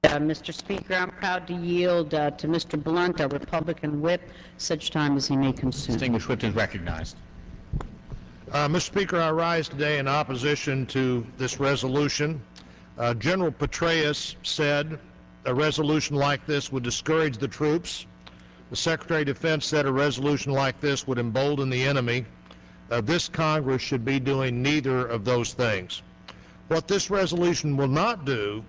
Mr. Speaker, I'm proud to yield to Mr. Blunt, our Republican whip, such time as he may consume. Distinguished whip is recognized. Mr. Speaker, I rise today in opposition to this resolution. General Petraeus said a resolution like this would discourage the troops. The Secretary of Defense said a resolution like this would embolden the enemy. This Congress should be doing neither of those things. What this resolution will not do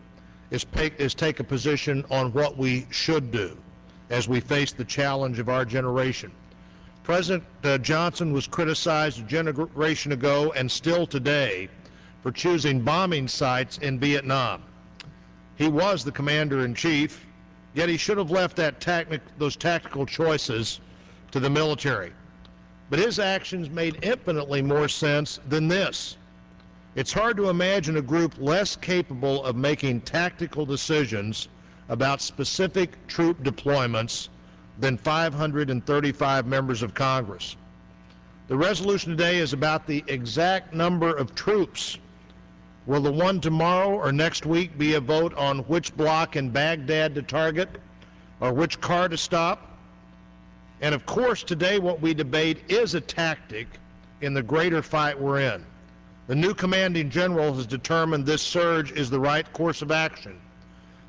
is take a position on what we should do as we face the challenge of our generation. President Johnson was criticized a generation ago and still today for choosing bombing sites in Vietnam. He was the commander-in-chief, yet he should have left those tactical choices to the military. But his actions made infinitely more sense than this. It's hard to imagine a group less capable of making tactical decisions about specific troop deployments than 535 members of Congress. The resolution today is about the exact number of troops. Will the one tomorrow or next week be a vote on which block in Baghdad to target or which car to stop? And of course, today what we debate is a tactic in the greater fight we're in. The new commanding general has determined this surge is the right course of action.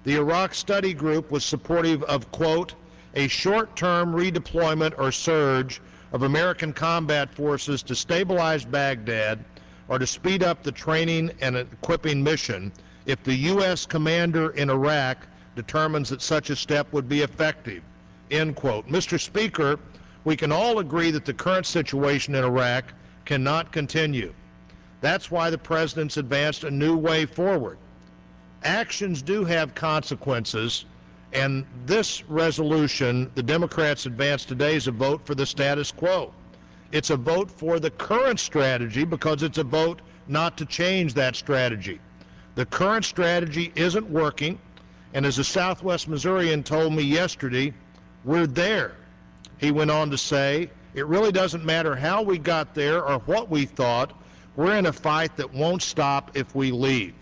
The Iraq Study Group was supportive of, quote, a short-term redeployment or surge of American combat forces to stabilize Baghdad or to speed up the training and equipping mission if the U.S. commander in Iraq determines that such a step would be effective, end quote. Mr. Speaker, we can all agree that the current situation in Iraq cannot continue. That's why the President's advanced a new way forward. Actions do have consequences, and this resolution the Democrats advanced today is a vote for the status quo. It's a vote for the current strategy because it's a vote not to change that strategy. The current strategy isn't working, and as a Southwest Missourian told me yesterday, we're there. He went on to say, it really doesn't matter how we got there or what we thought, we're in a fight that won't stop if we leave.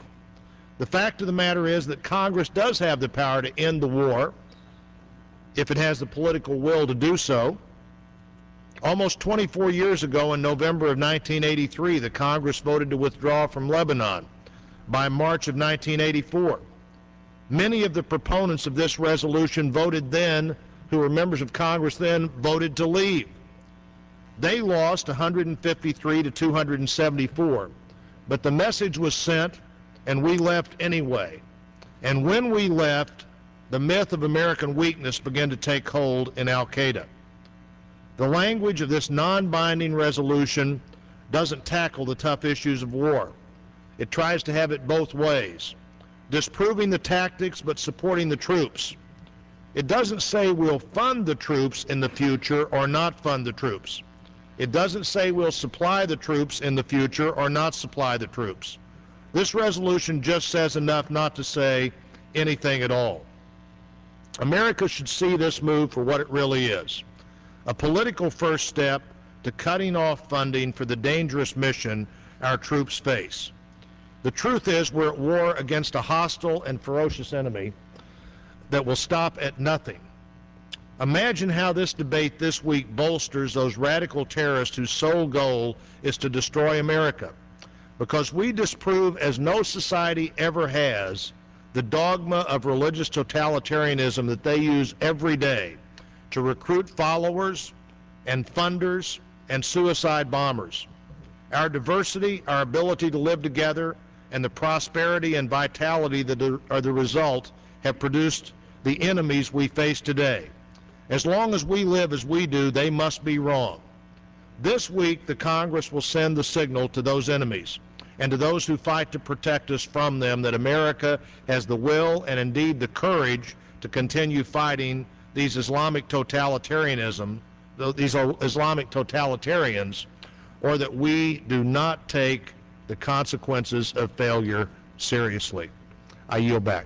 The fact of the matter is that Congress does have the power to end the war if it has the political will to do so. Almost 24 years ago, in November of 1983, the Congress voted to withdraw from Lebanon. By March of 1984, many of the proponents of this resolution voted then, who were members of Congress then, voted to leave. They lost 153 to 274, but the message was sent and we left anyway. And when we left, the myth of American weakness began to take hold in Al-Qaeda. The language of this non-binding resolution doesn't tackle the tough issues of war. It tries to have it both ways, disproving the tactics but supporting the troops. It doesn't say we'll fund the troops in the future or not fund the troops. It doesn't say we'll supply the troops in the future or not supply the troops. This resolution just says enough not to say anything at all. America should see this move for what it really is, a political first step to cutting off funding for the dangerous mission our troops face. The truth is we're at war against a hostile and ferocious enemy that will stop at nothing. Imagine how this debate this week bolsters those radical terrorists whose sole goal is to destroy America, because we disprove, as no society ever has, the dogma of religious totalitarianism that they use every day to recruit followers and funders and suicide bombers. Our diversity, our ability to live together, and the prosperity and vitality that are the result have produced the enemies we face today. As long as we live as we do, they must be wrong. This week, the Congress will send the signal to those enemies and to those who fight to protect us from them that America has the will and indeed the courage to continue fighting these Islamic totalitarians, or that we do not take the consequences of failure seriously. I yield back.